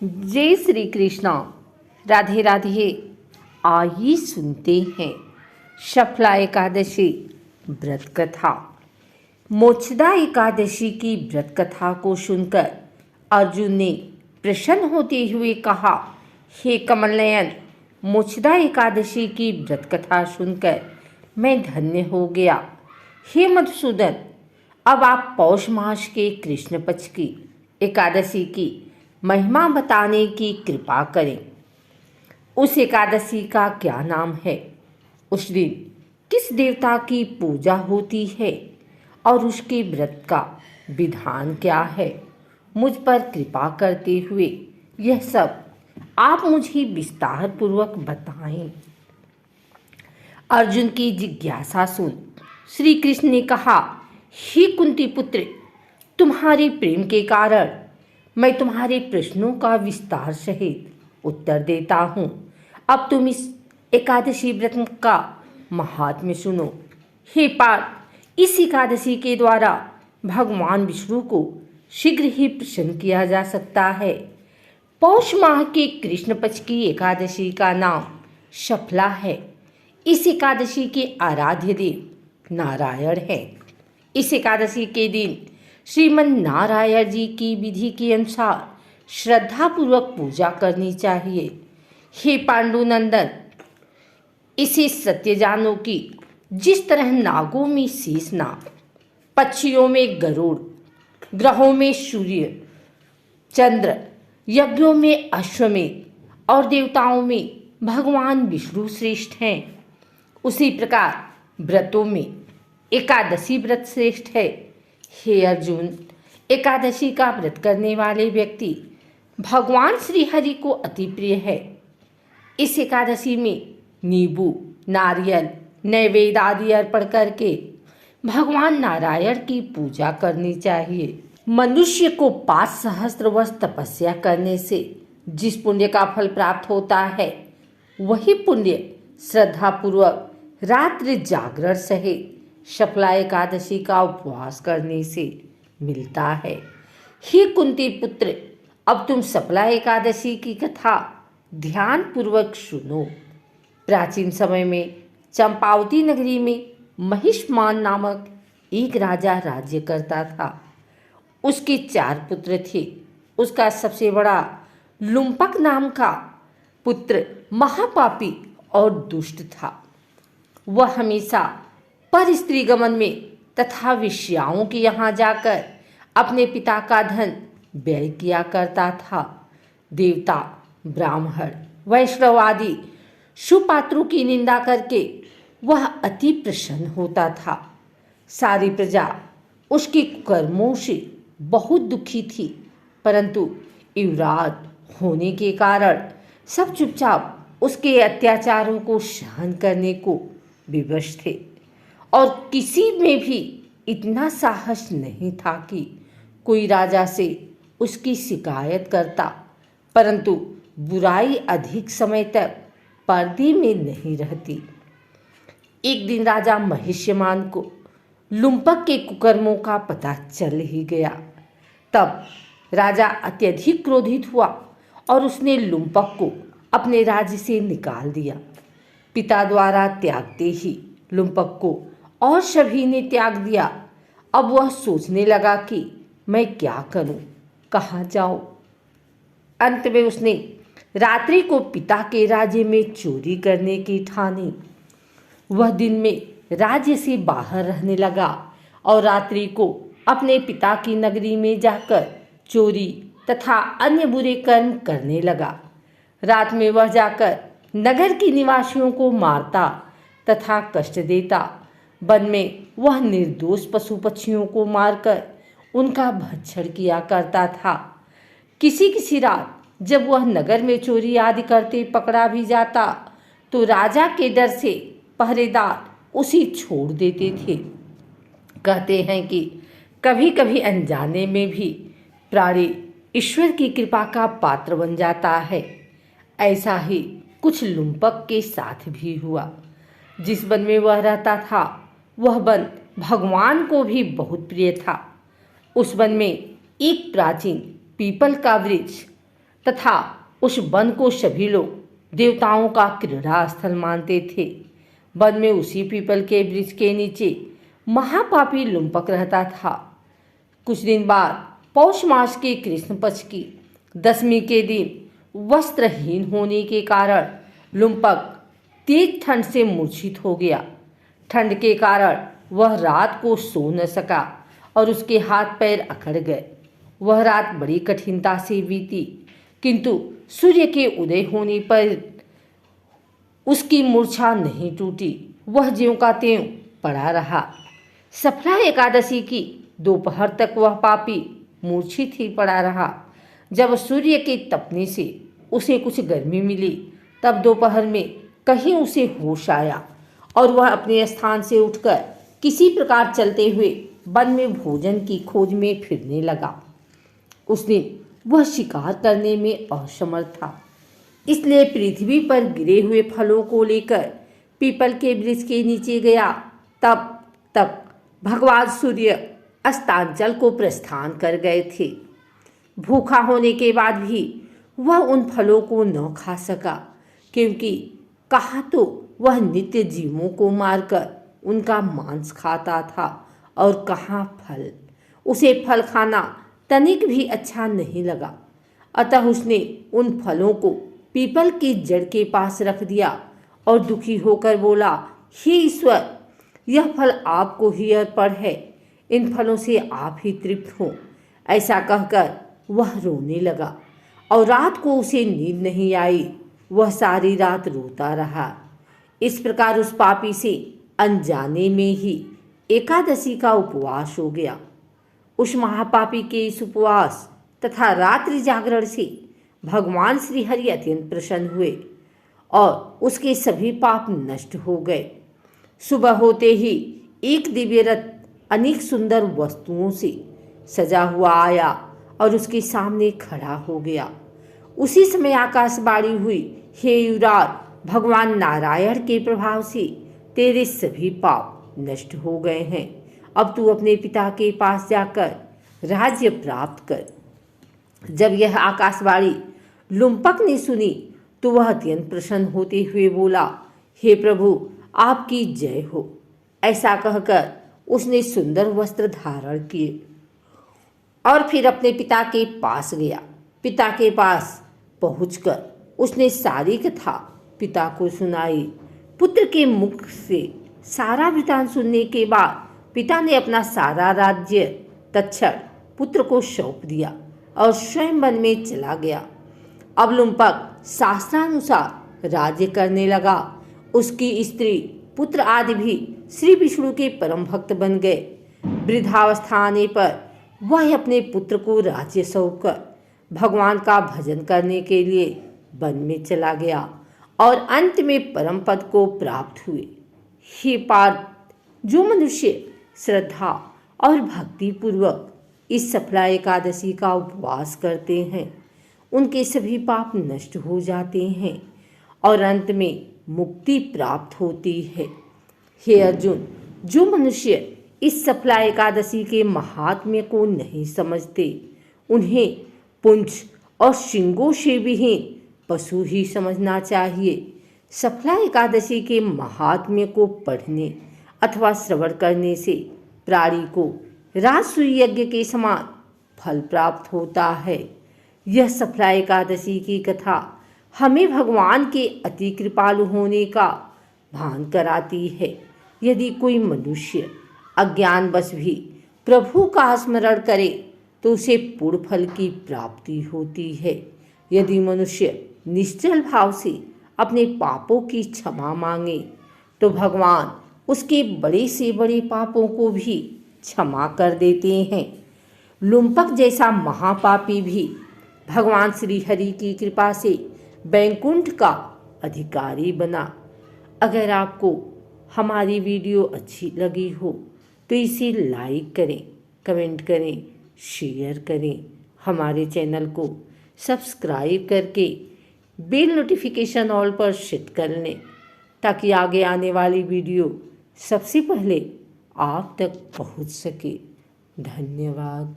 जय श्री कृष्णा। राधे राधे। आइए सुनते हैं सफला एकादशी व्रत कथा। मोक्षदा एकादशी की व्रत कथा को सुनकर अर्जुन ने प्रसन्न होते हुए कहा, हे कमलनयन, मोक्षदा एकादशी की व्रत कथा सुनकर मैं धन्य हो गया। हे मधुसूदन, अब आप पौष मास के कृष्ण पक्ष की एकादशी की महिमा बताने की कृपा करें। उस एकादशी का क्या नाम है? उस दिन किस देवता की पूजा होती है और उसके व्रत का विधान क्या है? मुझ पर कृपा करते हुए यह सब आप मुझे विस्तार पूर्वक बताएं। अर्जुन की जिज्ञासा सुन श्री कृष्ण ने कहा, हे कुंती पुत्र, तुम्हारे प्रेम के कारण मैं तुम्हारे प्रश्नों का विस्तार सहित उत्तर देता हूँ। अब तुम इस एकादशी व्रत का महात्म्य सुनो। हे पार्थ, इस एकादशी के द्वारा भगवान विष्णु को शीघ्र ही प्रसन्न किया जा सकता है। पौष माह के कृष्ण पक्ष की एकादशी का नाम सफला है। इस एकादशी के आराध्य देव नारायण है। इस एकादशी के दिन श्रीमन नारायण जी की विधि के अनुसार श्रद्धापूर्वक पूजा करनी चाहिए। हे पांडुनंदन, इसे सत्य जानो कि जिस तरह नागों में शेषनाग, पक्षियों में गरुड़, ग्रहों में सूर्य चंद्र, यज्ञों में अश्वमेध और देवताओं में भगवान विष्णु श्रेष्ठ हैं, उसी प्रकार व्रतों में एकादशी व्रत श्रेष्ठ है। हे अर्जुन, एकादशी का व्रत करने वाले व्यक्ति भगवान श्री हरि को अति प्रिय है। इस एकादशी में नींबू, नारियल, नैवेद्य आदि अर्पण करके भगवान नारायण की पूजा करनी चाहिए। मनुष्य को 5 सहस्त्र वर्ष तपस्या करने से जिस पुण्य का फल प्राप्त होता है, वही पुण्य श्रद्धापूर्वक रात्रि जागरण सहित सफला एकादशी का उपवास करने से मिलता है। हे कुंती पुत्र, अब तुम सफला एकादशी की कथा ध्यान पूर्वक सुनो। प्राचीन समय में चंपावती नगरी में महिष्मान नामक एक राजा राज्य करता था। उसके 4 पुत्र थे। उसका सबसे बड़ा लुम्पक नाम का पुत्र महापापी और दुष्ट था। वह हमेशा पर स्त्री गमन में तथा वेश्याओं के यहाँ जाकर अपने पिता का धन व्यय किया करता था। देवता, ब्राह्मण, वैष्णव आदि सुपात्रों की निंदा करके वह अति प्रसन्न होता था। सारी प्रजा उसके कर्मों से बहुत दुखी थी, परंतु युवराज होने के कारण सब चुपचाप उसके अत्याचारों को सहन करने को विवश थे और किसी में भी इतना साहस नहीं था कि कोई राजा से उसकी शिकायत करता, परंतु बुराई अधिक समय तक पर्दे में नहीं रहती। एक दिन राजा महिष्यमान को लुम्पक के कुकर्मों का पता चल ही गया। तब राजा अत्यधिक क्रोधित हुआ और उसने लुम्पक को अपने राज्य से निकाल दिया। पिता द्वारा त्यागते ही लुम्पक को और सभी ने त्याग दिया। अब वह सोचने लगा कि मैं क्या करूं, कहाँ जाऊं। अंत में उसने रात्रि को पिता के राज्य में चोरी करने की ठानी। वह दिन में राज्य से बाहर रहने लगा और रात्रि को अपने पिता की नगरी में जाकर चोरी तथा अन्य बुरे कर्म करने लगा। रात में वह जाकर नगर के निवासियों को मारता तथा कष्ट देता। वन में वह निर्दोष पशु पक्षियों को मारकर उनका भक्षण किया करता था। किसी किसी रात जब वह नगर में चोरी आदि करते पकड़ा भी जाता तो राजा के डर से पहरेदार उसे छोड़ देते थे। कहते हैं कि कभी कभी अनजाने में भी प्राणी ईश्वर की कृपा का पात्र बन जाता है। ऐसा ही कुछ लुम्पक के साथ भी हुआ। जिस वन में वह रहता था वह वन भगवान को भी बहुत प्रिय था। उस वन में एक प्राचीन पीपल का वृक्ष तथा उस वन को सभी लोग देवताओं का क्रीड़ा स्थल मानते थे। वन में उसी पीपल के वृक्ष के नीचे महापापी लुम्पक रहता था। कुछ दिन बाद पौष मास के कृष्ण पक्ष की 10वीं के दिन वस्त्रहीन होने के कारण लुम्पक तेज ठंड से मूर्छित हो गया। ठंड के कारण वह रात को सो न सका और उसके हाथ पैर अकड़ गए। वह रात बड़ी कठिनता से बीती, किंतु सूर्य के उदय होने पर उसकी मूर्छा नहीं टूटी। वह ज्यों का त्यों पड़ा रहा। सफला एकादशी की दोपहर तक वह पापी मूर्छित ही पड़ा रहा। जब सूर्य के तपने से उसे कुछ गर्मी मिली, तब दोपहर में कहीं उसे होश आया और वह अपने स्थान से उठकर किसी प्रकार चलते हुए वन में भोजन की खोज में फिरने लगा। उस दिन वह शिकार करने में असमर्थ था, इसलिए पृथ्वी पर गिरे हुए फलों को लेकर पीपल के वृक्ष के नीचे गया। तब तक भगवान सूर्य अस्तांचल को प्रस्थान कर गए थे। भूखा होने के बाद भी वह उन फलों को न खा सका, क्योंकि कहा तो वह नित्य जीवों को मारकर उनका मांस खाता था और कहाँ फल। उसे फल खाना तनिक भी अच्छा नहीं लगा। अतः उसने उन फलों को पीपल की जड़ के पास रख दिया और दुखी होकर बोला, हे ईश्वर, यह फल आपको ही अर्पण है। इन फलों से आप ही तृप्त हो। ऐसा कहकर वह रोने लगा और रात को उसे नींद नहीं आई। वह सारी रात रोता रहा। इस प्रकार उस पापी से अनजाने में ही एकादशी का उपवास हो गया। उस महापापी के इस उपवास तथा रात्रि जागरण से भगवान श्री हरि अत्यंत प्रसन्न हुए और उसके सभी पाप नष्ट हो गए। सुबह होते ही एक दिव्य रथ अनेक सुंदर वस्तुओं से सजा हुआ आया और उसके सामने खड़ा हो गया। उसी समय आकाशवाणी हुई, हे युवराज, भगवान नारायण के प्रभाव से तेरे सभी पाप नष्ट हो गए हैं। अब तू अपने पिता के पास जाकर राज्य प्राप्त कर। जब यह आकाशवाणी लुम्पक ने सुनी तो वह अत्यंत प्रसन्न होते हुए बोला, हे प्रभु, आपकी जय हो। ऐसा कहकर उसने सुंदर वस्त्र धारण किए और फिर अपने पिता के पास गया। पिता के पास पहुंचकर उसने सारी कथा पिता को सुनाई। पुत्र के मुख से सारा वृतांत सुनने के बाद पिता ने अपना सारा राज्य तत्क्षण पुत्र को सौंप दिया और स्वयं वन में चला गया। अब लुम्पक शास्त्रानुसार राज्य करने लगा। उसकी स्त्री, पुत्र आदि भी श्री विष्णु के परम भक्त बन गए। वृद्धावस्था आने पर वह अपने पुत्र को राज्य सौंपकर भगवान का भजन करने के लिए वन में चला गया और अंत में परम पद को प्राप्त हुए। हे पार्थ, जो मनुष्य श्रद्धा और भक्ति पूर्वक इस सफला एकादशी का उपवास करते हैं, उनके सभी पाप नष्ट हो जाते हैं और अंत में मुक्ति प्राप्त होती है। हे अर्जुन, जो मनुष्य इस सफला एकादशी के महात्म्य को नहीं समझते, उन्हें पुंछ और श्रृंगों से विहीन पशु ही समझना चाहिए। सफला एकादशी के महात्म्य को पढ़ने अथवा श्रवण करने से प्राणी को राजसूय यज्ञ के समान फल प्राप्त होता है। यह सफला एकादशी की कथा हमें भगवान के अति कृपालु होने का भान कराती है। यदि कोई मनुष्य अज्ञानवश भी प्रभु का स्मरण करे तो उसे पूर्ण फल की प्राप्ति होती है। यदि मनुष्य निश्चल भाव से अपने पापों की क्षमा मांगे तो भगवान उसके बड़े से बड़े पापों को भी क्षमा कर देते हैं। लुम्पक जैसा महापापी भी भगवान श्री हरि की कृपा से वैकुंठ का अधिकारी बना। अगर आपको हमारी वीडियो अच्छी लगी हो तो इसे लाइक करें, कमेंट करें, शेयर करें। हमारे चैनल को सब्सक्राइब करके बेल नोटिफिकेशन ऑल पर सेट कर लें ताकि आगे आने वाली वीडियो सबसे पहले आप तक पहुंच सके। धन्यवाद।